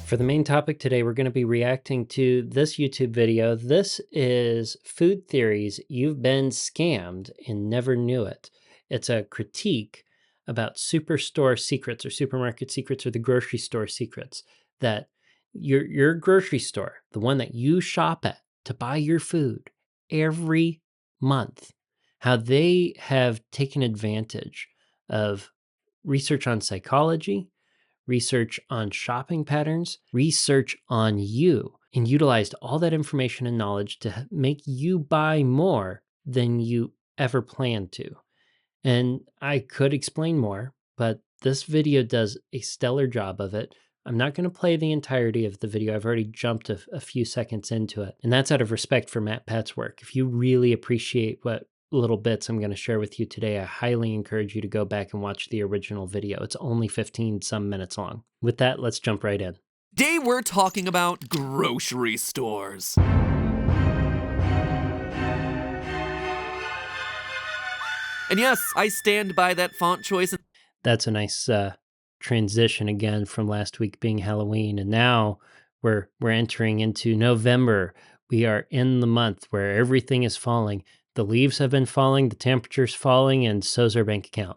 For the main topic today, we're going to be reacting to this YouTube video. This is Food Theories You've Been Scammed and Never Knew It. It's a critique about superstore secrets or supermarket secrets or the grocery store secrets that your grocery store, the one that you shop at to buy your food every month, how they have taken advantage of research on psychology, research on shopping patterns, research on you, and utilized all that information and knowledge to make you buy more than you ever planned to. And I could explain more, but this video does a stellar job of it. I'm not going to play the entirety of the video. I've already jumped a few seconds into it. And that's out of respect for MatPat's work. If you really appreciate what little bits I'm going to share with you today, I highly encourage you to go back and watch the original video. It's only 15 some minutes long. With that, let's jump right in. Today we're talking about grocery stores. And yes, I stand by that font choice. That's a nice transition again from last week being Halloween, and now we're entering into November. We are in the month where everything is falling. The leaves have been falling, the temperature's falling, and so's our bank account.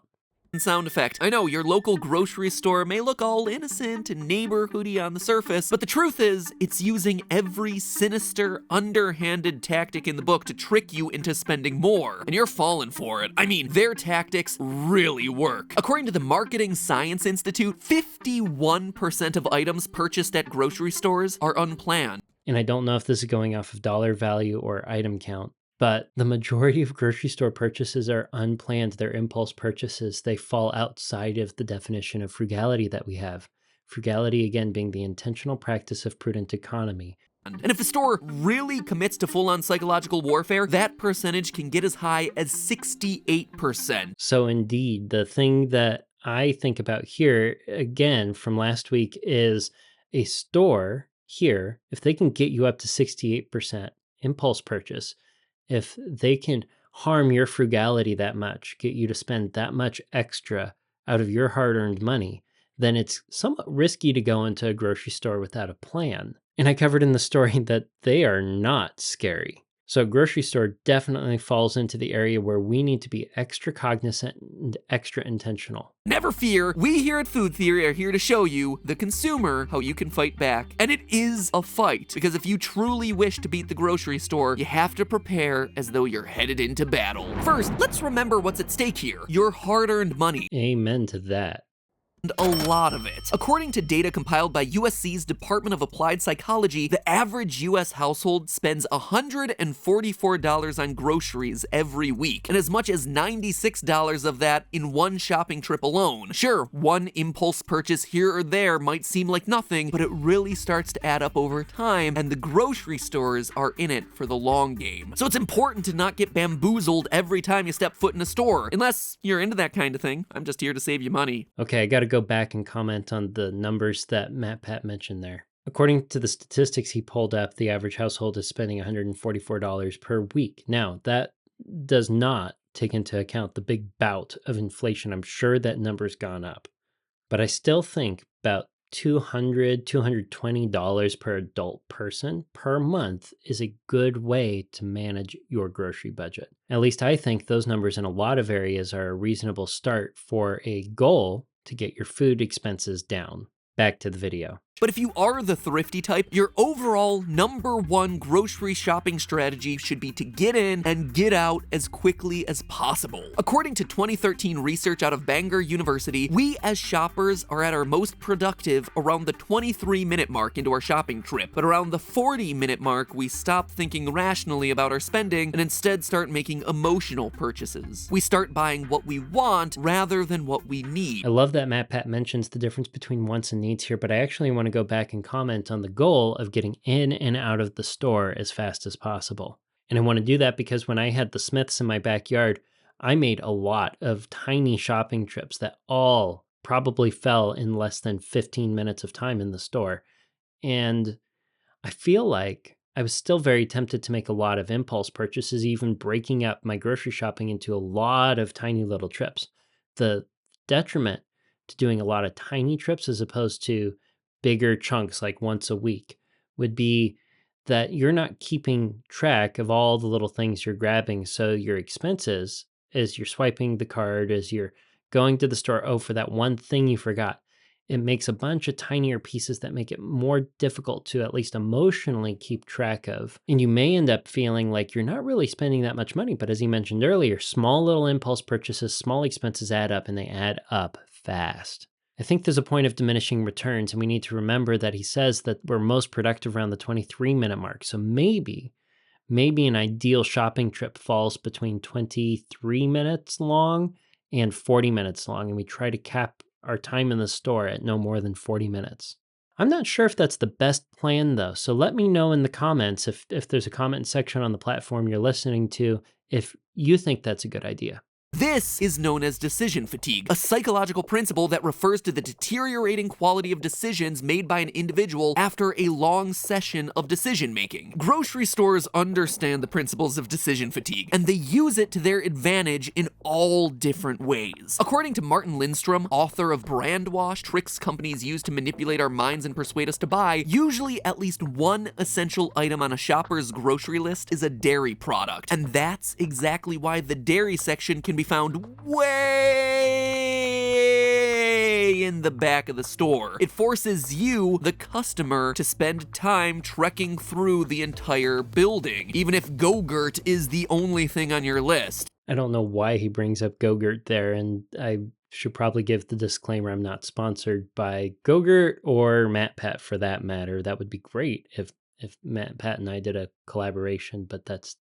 Sound effect. I know your local grocery store may look all innocent and neighborhoody on the surface, but the truth is, it's using every sinister, underhanded tactic in the book to trick you into spending more, and you're falling for it. I mean, their tactics really work. According to the Marketing Science Institute, 51% of items purchased at grocery stores are unplanned. And I don't know if this is going off of dollar value or item count, but the majority of grocery store purchases are unplanned. They're impulse purchases. They fall outside of the definition of frugality that we have. Frugality, again, being the intentional practice of prudent economy. And if a store really commits to full-on psychological warfare, that percentage can get as high as 68%. So indeed, the thing that I think about here, again, from last week, is a store here, if they can get you up to 68% impulse purchase, if they can harm your frugality that much, get you to spend that much extra out of your hard-earned money, then it's somewhat risky to go into a grocery store without a plan. And I covered in the story that they are not scary. So a grocery store definitely falls into the area where we need to be extra cognizant and extra intentional. Never fear, we here at Food Theory are here to show you, the consumer, how you can fight back. And it is a fight, because if you truly wish to beat the grocery store, you have to prepare as though you're headed into battle. First, let's remember what's at stake here. Your hard-earned money. Amen to that. And a lot of it. According to data compiled by USC's Department of Applied Psychology, the average US household spends $144 on groceries every week, and as much as $96 of that in one shopping trip alone. Sure, one impulse purchase here or there might seem like nothing, but it really starts to add up over time, and the grocery stores are in it for the long game. So it's important to not get bamboozled every time you step foot in a store, unless you're into that kind of thing. I'm just here to save you money. Okay, I gotta go back and comment on the numbers that MatPat mentioned there. According to the statistics he pulled up, the average household is spending $144 per week. Now, that does not take into account the big bout of inflation. I'm sure that number's gone up. But I still think about $200, $220 per adult person per month is a good way to manage your grocery budget. At least I think those numbers in a lot of areas are a reasonable start for a goal to get your food expenses down. Back to the video. But if you are the thrifty type, your overall #1 grocery shopping strategy should be to get in and get out as quickly as possible. According to 2013 research out of Bangor University, we as shoppers are at our most productive around the 23-minute mark into our shopping trip. But around the 40-minute mark, we stop thinking rationally about our spending and instead start making emotional purchases. We start buying what we want rather than what we need. I love that MatPat mentions the difference between wants and needs here, but I actually want to go back and comment on the goal of getting in and out of the store as fast as possible. And I want to do that because when I had the Smiths in my backyard, I made a lot of tiny shopping trips that all probably fell in less than 15 minutes of time in the store. And I feel like I was still very tempted to make a lot of impulse purchases, even breaking up my grocery shopping into a lot of tiny little trips. The detriment to doing a lot of tiny trips as opposed to bigger chunks like once a week would be that you're not keeping track of all the little things you're grabbing. So your expenses, as you're swiping the card, as you're going to the store, oh, for that one thing you forgot, it makes a bunch of tinier pieces that make it more difficult to at least emotionally keep track of. And you may end up feeling like you're not really spending that much money. But as you mentioned earlier, small little impulse purchases, small expenses add up, and they add up fast. I think there's a point of diminishing returns, and we need to remember that he says that we're most productive around the 23-minute mark. So maybe an ideal shopping trip falls between 23 minutes long and 40 minutes long, and we try to cap our time in the store at no more than 40 minutes. I'm not sure if that's the best plan though, so let me know in the comments if there's a comment section on the platform you're listening to if you think that's a good idea. This is known as decision fatigue, a psychological principle that refers to the deteriorating quality of decisions made by an individual after a long session of decision making. Grocery stores understand the principles of decision fatigue, and they use it to their advantage in all different ways. According to Martin Lindstrom, author of Brand Wash, Tricks Companies Use to Manipulate Our Minds and Persuade Us to Buy, usually at least one essential item on a shopper's grocery list is a dairy product. And that's exactly why the dairy section can be found way in the back of the store. It forces you, the customer, to spend time trekking through the entire building, even if Go-Gurt is the only thing on your list. I don't know why he brings up Go-Gurt there, and I should probably give the disclaimer I'm not sponsored by Go-Gurt or MatPat for that matter. That would be great if MatPat and I did a collaboration, but that's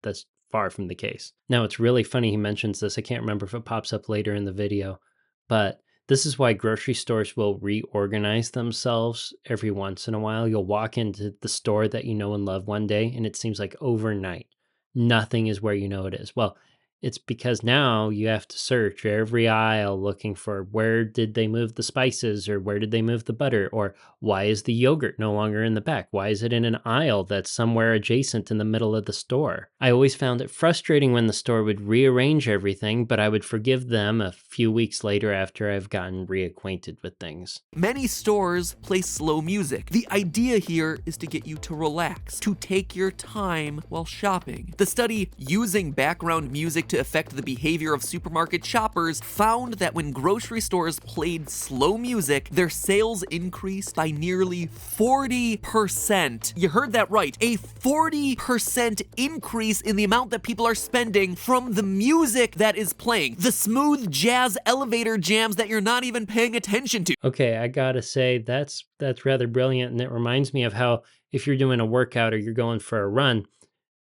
far from the case. Now, it's really funny he mentions this. I can't remember if it pops up later in the video, but this is why grocery stores will reorganize themselves every once in a while. You'll walk into the store that you know and love one day, and it seems like overnight, nothing is where you know it is. Well, it's because now you have to search every aisle looking for where did they move the spices or where did they move the butter or why is the yogurt no longer in the back? Why is it in an aisle that's somewhere adjacent in the middle of the store? I always found it frustrating when the store would rearrange everything, but I would forgive them a few weeks later after I've gotten reacquainted with things. Many stores play slow music. The idea here is to get you to relax, to take your time while shopping. The study using background music to affect the behavior of supermarket shoppers found that when grocery stores played slow music, their sales increased by nearly 40%. You heard that right, a 40% increase in the amount that people are spending from the music that is playing. The smooth jazz elevator jams that you're not even paying attention to. Okay, I gotta say that's rather brilliant, and it reminds me of how if you're doing a workout or you're going for a run,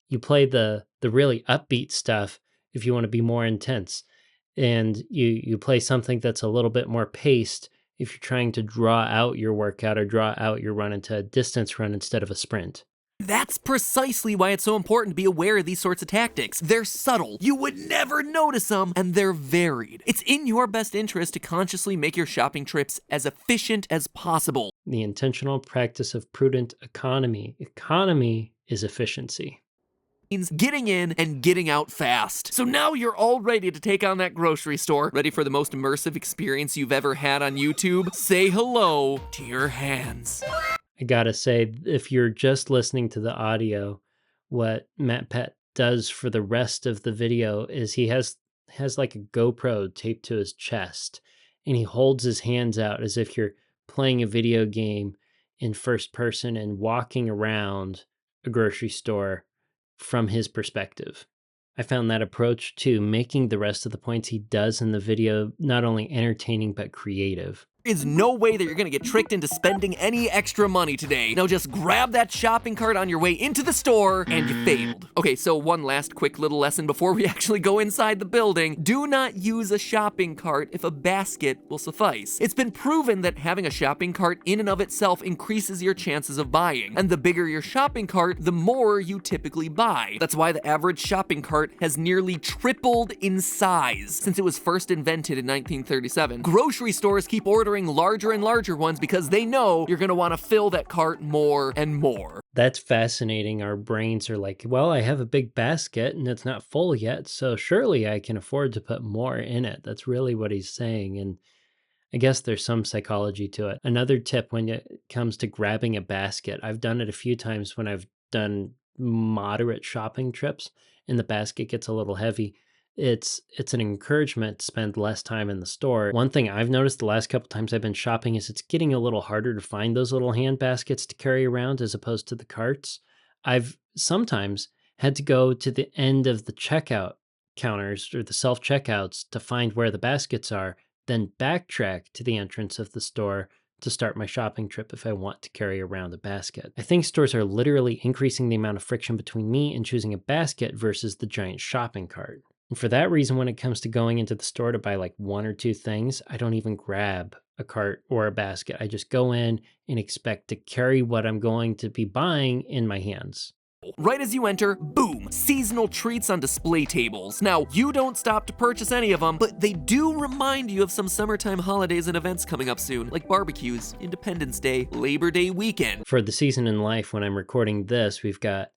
you play the really upbeat stuff if you want to be more intense, and you play something that's a little bit more paced if you're trying to draw out your workout or draw out your run into a distance run instead of a sprint. That's precisely why it's so important to be aware of these sorts of tactics. They're subtle, you would never notice them, and they're varied. It's in your best interest to consciously make your shopping trips as efficient as possible. The intentional practice of prudent economy. Economy is efficiency. Means getting in and getting out fast. So now you're all ready to take on that grocery store, ready for the most immersive experience you've ever had on YouTube. Say hello to your hands. I gotta say, if you're just listening to the audio, what MatPat does for the rest of the video is he has like a GoPro taped to his chest, and he holds his hands out as if you're playing a video game in first person and walking around a grocery store from his perspective. I found that approach to making the rest of the points he does in the video not only entertaining but creative. Is no way that you're gonna get tricked into spending any extra money today. Now just grab that shopping cart on your way into the store and you failed. Okay, so one last quick little lesson before we actually go inside the building. Do not use a shopping cart if a basket will suffice. It's been proven that having a shopping cart in and of itself increases your chances of buying. And the bigger your shopping cart, the more you typically buy. That's why the average shopping cart has nearly tripled in size since it was first invented in 1937. Grocery stores keep ordering larger and larger ones because they know you're going to want to fill that cart more and more. That's fascinating. Our brains are like, well, I have a big basket and it's not full yet, so surely I can afford to put more in it. That's really what he's saying. And I guess there's some psychology to it. Another tip when it comes to grabbing a basket, I've done it a few times when I've done moderate shopping trips and the basket gets a little heavy. It's an encouragement to spend less time in the store. One thing I've noticed the last couple times I've been shopping is it's getting a little harder to find those little hand baskets to carry around as opposed to the carts. I've sometimes had to go to the end of the checkout counters or the self checkouts to find where the baskets are, then backtrack to the entrance of the store to start my shopping trip if I want to carry around a basket. I think stores are literally increasing the amount of friction between me and choosing a basket versus the giant shopping cart. And for that reason, when it comes to going into the store to buy like one or two things, I don't even grab a cart or a basket. I just go in and expect to carry what I'm going to be buying in my hands. Right as you enter, boom, seasonal treats on display tables. Now, you don't stop to purchase any of them, but they do remind you of some summertime holidays and events coming up soon, like barbecues, Independence Day, Labor Day weekend. For the season in life, when I'm recording this, we've got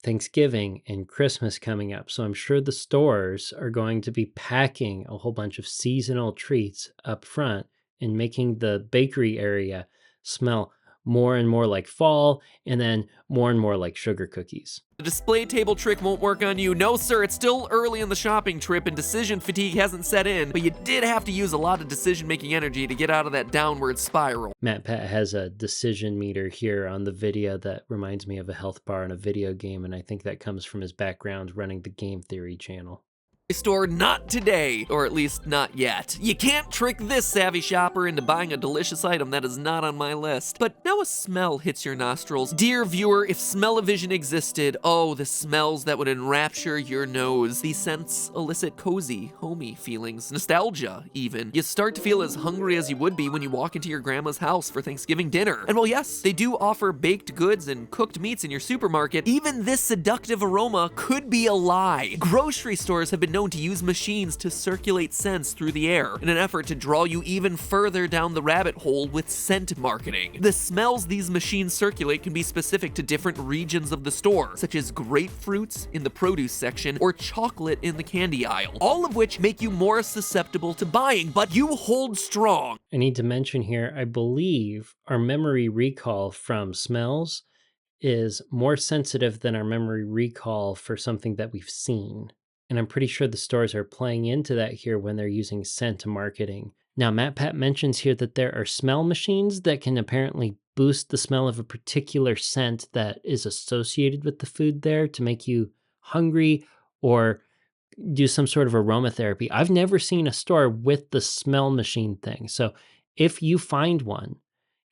Thanksgiving and Christmas coming up. So I'm sure the stores are going to be packing a whole bunch of seasonal treats up front and making the bakery area smell more and more like fall and then more and more like sugar cookies. The display table trick won't work on you. No, sir, it's still early in the shopping trip and decision fatigue hasn't set in, but you did have to use a lot of decision-making energy to get out of that downward spiral. MatPat has a decision meter here on the video that reminds me of a health bar in a video game, and I think that comes from his background running the Game Theory channel. Store not today, or at least not yet. You can't trick this savvy shopper into buying a delicious item that is not on my list. But now a smell hits your nostrils. Dear viewer, if smell-o-vision existed, oh, the smells that would enrapture your nose. These scents elicit cozy, homey feelings, nostalgia even. You start to feel as hungry as you would be when you walk into your grandma's house for Thanksgiving dinner. And while yes, they do offer baked goods and cooked meats in your supermarket, even this seductive aroma could be a lie. Grocery stores have been known to use machines to circulate scents through the air in an effort to draw you even further down the rabbit hole with scent marketing. The smells these machines circulate can be specific to different regions of the store, such as grapefruits in the produce section or chocolate in the candy aisle, all of which make you more susceptible to buying, but you hold strong. I need to mention here, I believe our memory recall from smells is more sensitive than our memory recall for something that we've seen. And I'm pretty sure the stores are playing into that here when they're using scent marketing. Now, MatPat mentions here that there are smell machines that can apparently boost the smell of a particular scent that is associated with the food there to make you hungry or do some sort of aromatherapy. I've never seen a store with the smell machine thing. So if you find one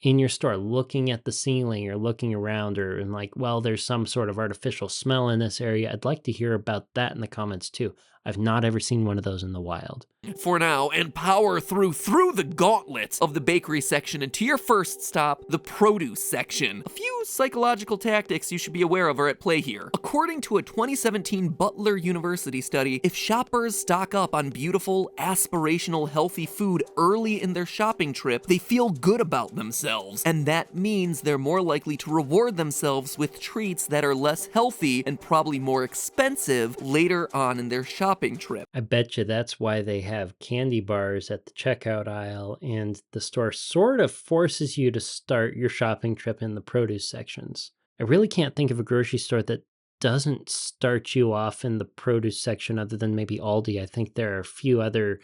in your store looking at the ceiling or looking around or and like, well, there's some sort of artificial smell in this area, I'd like to hear about that in the comments too. I've not ever seen one of those in the wild. For now, and power through the gauntlet of the bakery section and to your first stop, the produce section. A few psychological tactics you should be aware of are at play here. According to a 2017 Butler University study, if shoppers stock up on beautiful, aspirational, healthy food early in their shopping trip, they feel good about themselves. And that means they're more likely to reward themselves with treats that are less healthy and probably more expensive later on in their shopping trip. I bet you that's why they have candy bars at the checkout aisle, and the store sort of forces you to start your shopping trip in the produce sections. I really can't think of a grocery store that doesn't start you off in the produce section other than maybe Aldi. I think there are a few other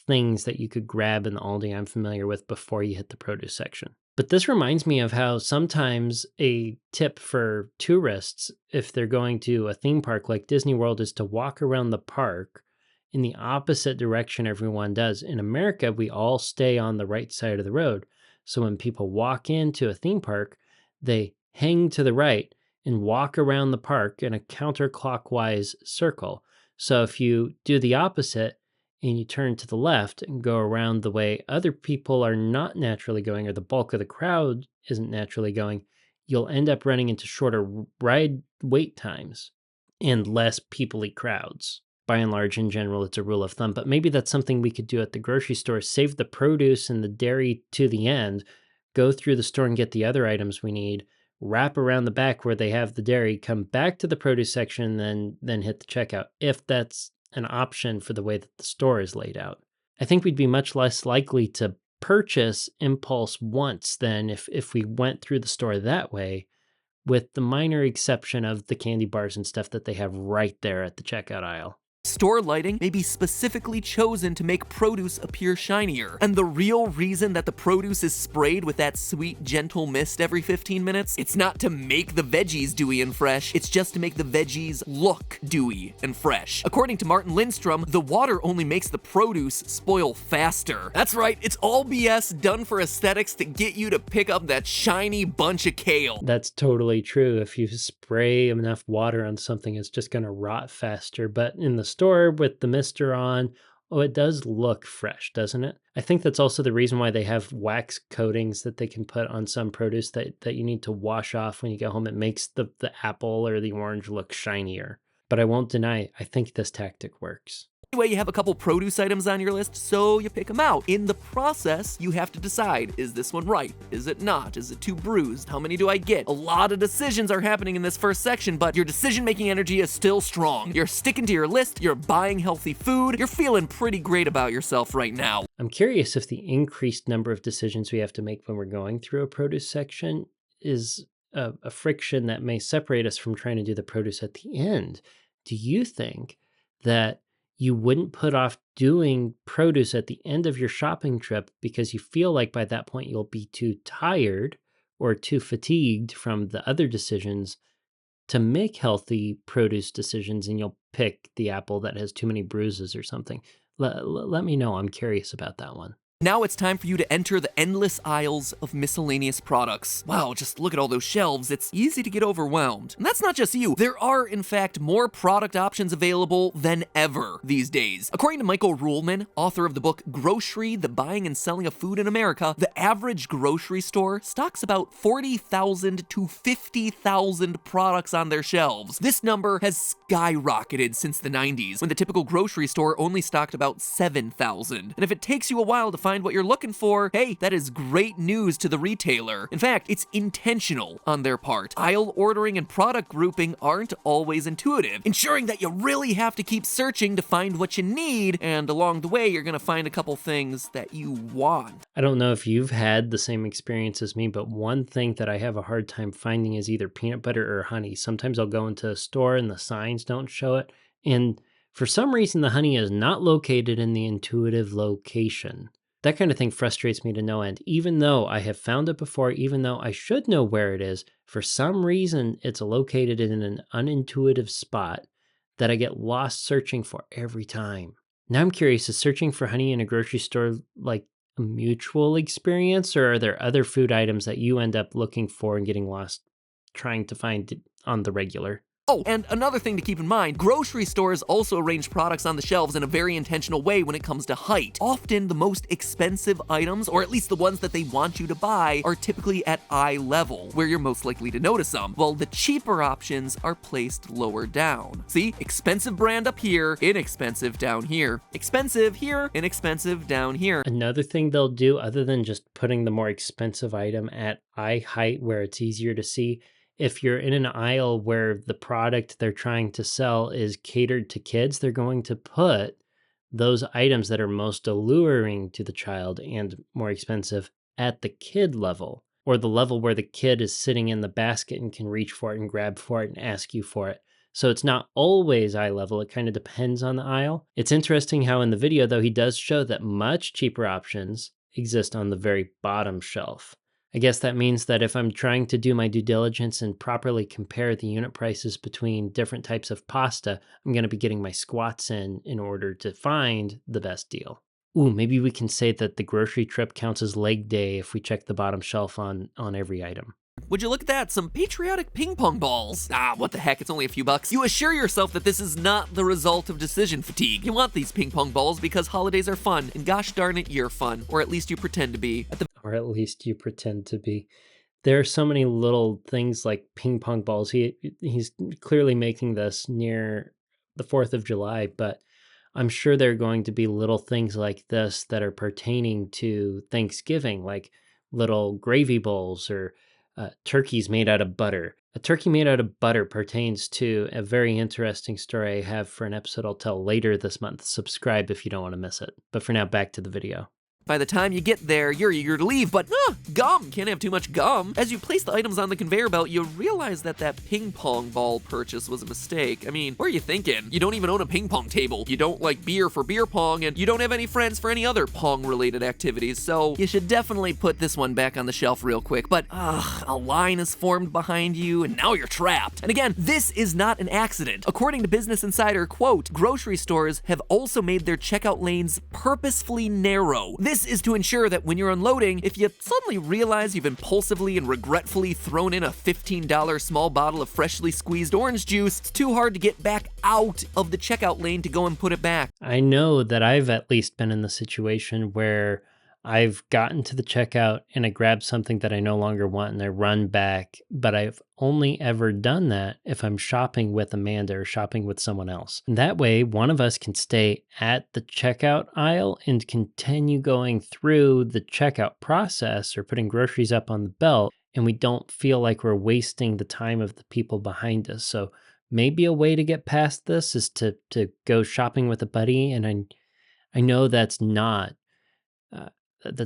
things that you could grab in the Aldi I'm familiar with before you hit the produce section. But this reminds me of how sometimes a tip for tourists, if they're going to a theme park like Disney World, is to walk around the park in the opposite direction everyone does. In America, we all stay on the right side of the road. So when people walk into a theme park, they hang to the right and walk around the park in a counterclockwise circle. So if you do the opposite, and you turn to the left and go around the way other people are not naturally going, or the bulk of the crowd isn't naturally going, you'll end up running into shorter ride wait times and less people-y crowds. By and large, in general, it's a rule of thumb, but maybe that's something we could do at the grocery store. Save the produce and the dairy to the end, go through the store and get the other items we need, wrap around the back where they have the dairy, come back to the produce section, then hit the checkout, if that's an option for the way that the store is laid out. I think we'd be much less likely to purchase impulse once then if we went through the store that way, with the minor exception of the candy bars and stuff that they have right there at the checkout aisle. Store lighting may be specifically chosen to make produce appear shinier. And the real reason that the produce is sprayed with that sweet, gentle mist every 15 minutes, it's not to make the veggies dewy and fresh, it's just to make the veggies look dewy and fresh. According to Martin Lindstrom, the water only makes the produce spoil faster. That's right, it's all BS done for aesthetics to get you to pick up that shiny bunch of kale. That's totally true. If you spray enough water on something, it's just going to rot faster. But in the store with the mister on, oh, it does look fresh, doesn't it? I think that's also the reason why they have wax coatings that they can put on some produce that you need to wash off when you get home. It makes the apple or the orange look shinier. But I won't deny, I think this tactic works. Anyway, you have a couple produce items on your list, so you pick them out. In the process, you have to decide, is this one ripe? Is it not? Is it too bruised? How many do I get? A lot of decisions are happening in this first section, but your decision-making energy is still strong. You're sticking to your list, you're buying healthy food, you're feeling pretty great about yourself right now. I'm curious if the increased number of decisions we have to make when we're going through a produce section is a friction that may separate us from trying to do the produce at the end. Do you think that you wouldn't put off doing produce at the end of your shopping trip because you feel like by that point you'll be too tired or too fatigued from the other decisions to make healthy produce decisions, and you'll pick the apple that has too many bruises or something? Let me know. I'm curious about that one. Now it's time for you to enter the endless aisles of miscellaneous products. Wow, just look at all those shelves. It's easy to get overwhelmed. And that's not just you. There are, in fact, more product options available than ever these days. According to Michael Ruhlman, author of the book Grocery, The Buying and Selling of Food in America, the average grocery store stocks about 40,000 to 50,000 products on their shelves. This number has skyrocketed since the 90s, when the typical grocery store only stocked about 7,000. And if it takes you a while to find what you're looking for, hey, that is great news to the retailer. In fact, it's intentional on their part. Aisle ordering and product grouping aren't always intuitive, ensuring that you really have to keep searching to find what you need, and along the way, you're gonna find a couple things that you want. I don't know if you've had the same experience as me, but one thing that I have a hard time finding is either peanut butter or honey. Sometimes I'll go into a store and the signs don't show it, and for some reason, the honey is not located in the intuitive location. That kind of thing frustrates me to no end. Even though I have found it before, even though I should know where it is, for some reason it's located in an unintuitive spot that I get lost searching for every time. Now I'm curious, is searching for honey in a grocery store like a mutual experience, or are there other food items that you end up looking for and getting lost trying to find on the regular? Oh, and another thing to keep in mind, grocery stores also arrange products on the shelves in a very intentional way when it comes to height. Often the most expensive items, or at least the ones that they want you to buy, are typically at eye level, where you're most likely to notice them, while the cheaper options are placed lower down. See, expensive brand up here, inexpensive down here. Expensive here, inexpensive down here. Another thing they'll do, other than just putting the more expensive item at eye height where it's easier to see, if you're in an aisle where the product they're trying to sell is catered to kids, they're going to put those items that are most alluring to the child and more expensive at the kid level, or the level where the kid is sitting in the basket and can reach for it and grab for it and ask you for it. So it's not always eye level. It kind of depends on the aisle. It's interesting how in the video, though, he does show that much cheaper options exist on the very bottom shelf. I guess that means that if I'm trying to do my due diligence and properly compare the unit prices between different types of pasta, I'm going to be getting my squats in order to find the best deal. Ooh, maybe we can say that the grocery trip counts as leg day if we check the bottom shelf on every item. Would you look at that? Some patriotic ping pong balls. Ah, what the heck, it's only a few bucks. You assure yourself that this is not the result of decision fatigue. You want these ping pong balls because holidays are fun, and gosh darn it, you're fun. Or at least you pretend to be. Or at least you pretend to be. There are so many little things like ping pong balls. He's clearly making this near the 4th of July, but I'm sure there are going to be little things like this that are pertaining to Thanksgiving, like little gravy bowls or turkeys made out of butter. A turkey made out of butter pertains to a very interesting story I have for an episode I'll tell later this month. Subscribe if you don't want to miss it. But for now, back to the video. By the time you get there, you're eager to leave, but gum! Can't have too much gum. As you place the items on the conveyor belt, you realize that ping pong ball purchase was a mistake. I mean, what are you thinking? You don't even own a ping pong table. You don't like beer for beer pong, and you don't have any friends for any other pong-related activities, so you should definitely put this one back on the shelf real quick. But, a line is formed behind you, and now you're trapped. And again, this is not an accident. According to Business Insider, quote, grocery stores have also made their checkout lanes purposefully narrow. This is to ensure that when you're unloading, if you suddenly realize you've impulsively and regretfully thrown in a $15 small bottle of freshly squeezed orange juice, it's too hard to get back out of the checkout lane to go and put it back. I know that I've at least been in the situation where I've gotten to the checkout and I grabbed something that I no longer want and I run back, but I've only ever done that if I'm shopping with Amanda or shopping with someone else. And that way, one of us can stay at the checkout aisle and continue going through the checkout process or putting groceries up on the belt, and we don't feel like we're wasting the time of the people behind us. So maybe a way to get past this is to go shopping with a buddy, and I know uh, that's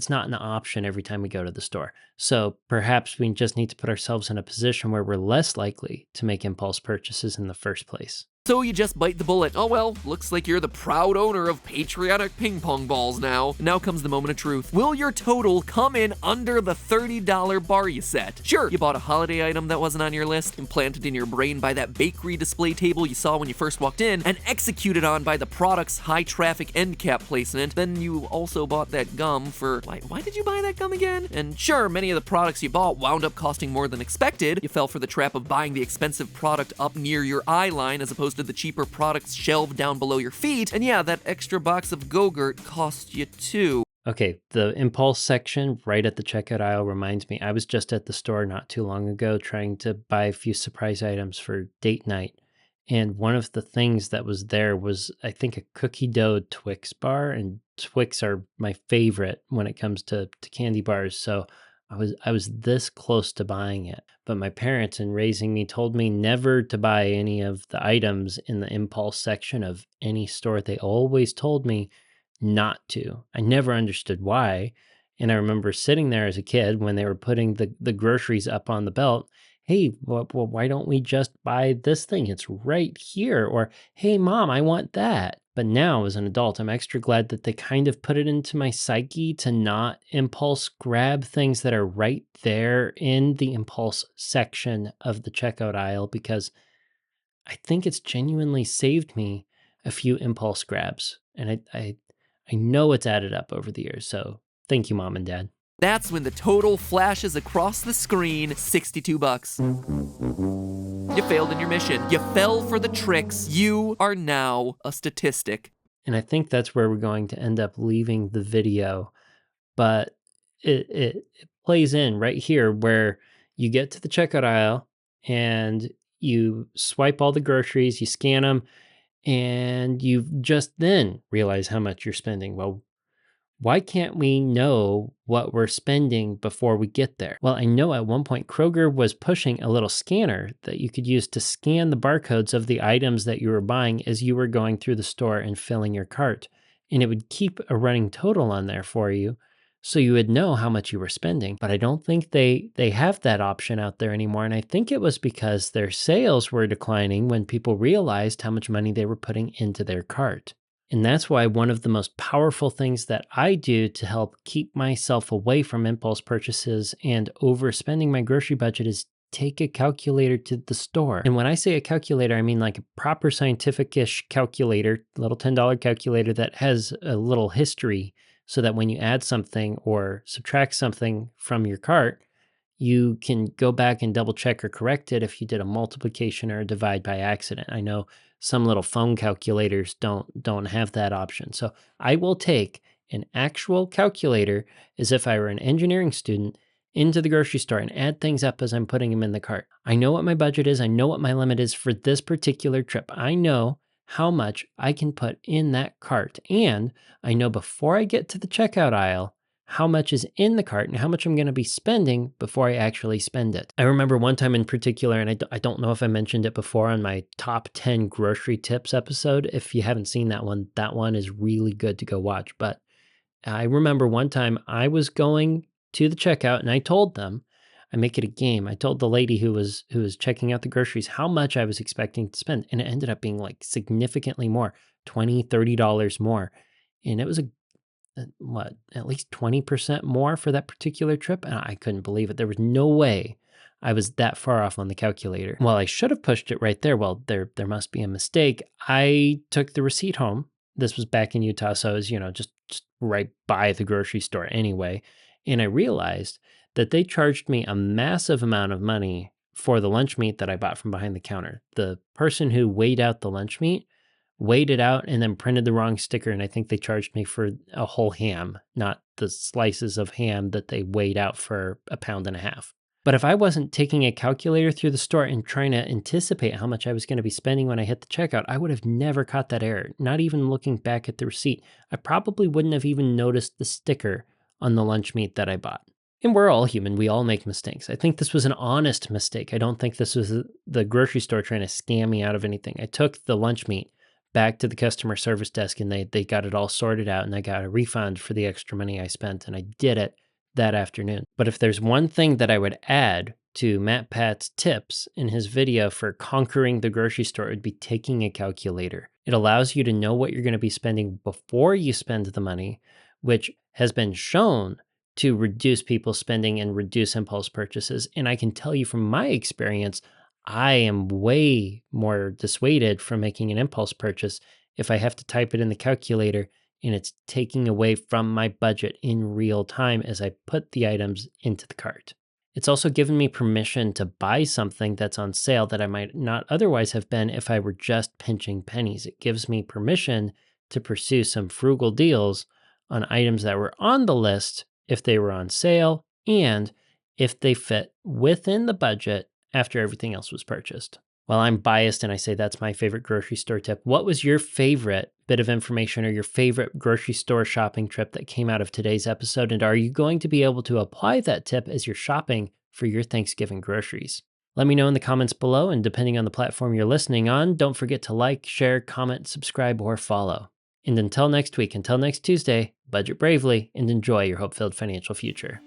not an option every time we go to the store. So perhaps we just need to put ourselves in a position where we're less likely to make impulse purchases in the first place. So you just bite the bullet. Oh well, looks like you're the proud owner of patriotic ping pong balls now. Now comes the moment of truth. Will your total come in under the $30 bar you set? Sure, you bought a holiday item that wasn't on your list, implanted in your brain by that bakery display table you saw when you first walked in, and executed on by the product's high traffic end cap placement. Then you also bought that gum for, why did you buy that gum again? And sure, many of the products you bought wound up costing more than expected. You fell for the trap of buying the expensive product up near your eye line as opposed to the cheaper products shelved down below your feet. And yeah, that extra box of Go-Gurt cost you too. Okay, the impulse section right at the checkout aisle reminds me, I was just at the store not too long ago trying to buy a few surprise items for date night. And one of the things that was there was, I think, a cookie dough Twix bar. And Twix are my favorite when it comes to candy bars. So I was this close to buying it. But my parents, in raising me, told me never to buy any of the items in the impulse section of any store. They always told me not to. I never understood why. And I remember sitting there as a kid when they were putting the groceries up on the belt. Hey, well, why don't we just buy this thing? It's right here. Or, hey, mom, I want that. But now as an adult, I'm extra glad that they kind of put it into my psyche to not impulse grab things that are right there in the impulse section of the checkout aisle, because I think it's genuinely saved me a few impulse grabs. And I know it's added up over the years. So thank you, Mom and Dad. That's when the total flashes across the screen, $62. You failed in your mission. You fell for the tricks. You are now a statistic. And I think that's where we're going to end up leaving the video. But it plays in right here where you get to the checkout aisle and you swipe all the groceries, you scan them, and you just then realize how much you're spending. Well, why can't we know what we're spending before we get there? Well, I know at one point Kroger was pushing a little scanner that you could use to scan the barcodes of the items that you were buying as you were going through the store and filling your cart. And it would keep a running total on there for you, so you would know how much you were spending. But I don't think they have that option out there anymore. And I think it was because their sales were declining when people realized how much money they were putting into their cart. And that's why one of the most powerful things that I do to help keep myself away from impulse purchases and overspending my grocery budget is take a calculator to the store. And when I say a calculator, I mean like a proper scientific-ish calculator, a little $10 calculator that has a little history, so that when you add something or subtract something from your cart, you can go back and double check or correct it if you did a multiplication or a divide by accident. I know some little phone calculators don't have that option. So I will take an actual calculator as if I were an engineering student into the grocery store and add things up as I'm putting them in the cart. I know what my budget is. I know what my limit is for this particular trip. I know how much I can put in that cart. And I know before I get to the checkout aisle how much is in the cart and how much I'm going to be spending before I actually spend it. I remember one time in particular, and I don't know if I mentioned it before on my top 10 grocery tips episode. If you haven't seen that one is really good to go watch. But I remember one time I was going to the checkout and I told them, I make it a game. I told the lady who was checking out the groceries how much I was expecting to spend, and it ended up being like significantly more, 20, $30 more. And it was what, at least 20% more for that particular trip. And I couldn't believe it. There was no way I was that far off on the calculator. Well, I should have pushed it right there. Well, there must be a mistake. I took the receipt home. This was back in Utah, so I was, just right by the grocery store anyway. And I realized that they charged me a massive amount of money for the lunch meat that I bought from behind the counter. The person who weighed out the lunch meat weighed it out and then printed the wrong sticker. And I think they charged me for a whole ham, not the slices of ham that they weighed out for a pound and a half. But if I wasn't taking a calculator through the store and trying to anticipate how much I was going to be spending when I hit the checkout, I would have never caught that error, not even looking back at the receipt. I probably wouldn't have even noticed the sticker on the lunch meat that I bought. And we're all human. We all make mistakes. I think this was an honest mistake. I don't think this was the grocery store trying to scam me out of anything. I took the lunch meat back to the customer service desk and they got it all sorted out and I got a refund for the extra money I spent, and I did it that afternoon. But if there's one thing that I would add to MatPat's tips in his video for conquering the grocery store, it would be taking a calculator. It allows you to know what you're going to be spending before you spend the money, which has been shown to reduce people's spending and reduce impulse purchases. And I can tell you from my experience, I am way more dissuaded from making an impulse purchase if I have to type it in the calculator and it's taking away from my budget in real time as I put the items into the cart. It's also given me permission to buy something that's on sale that I might not otherwise have been if I were just pinching pennies. It gives me permission to pursue some frugal deals on items that were on the list if they were on sale and if they fit within the budget after everything else was purchased. Well, I'm biased and I say that's my favorite grocery store tip. What was your favorite bit of information or your favorite grocery store shopping trip that came out of today's episode? And are you going to be able to apply that tip as you're shopping for your Thanksgiving groceries? Let me know in the comments below, and depending on the platform you're listening on, don't forget to like, share, comment, subscribe, or follow. And until next week, until next Tuesday, budget bravely and enjoy your hope-filled financial future.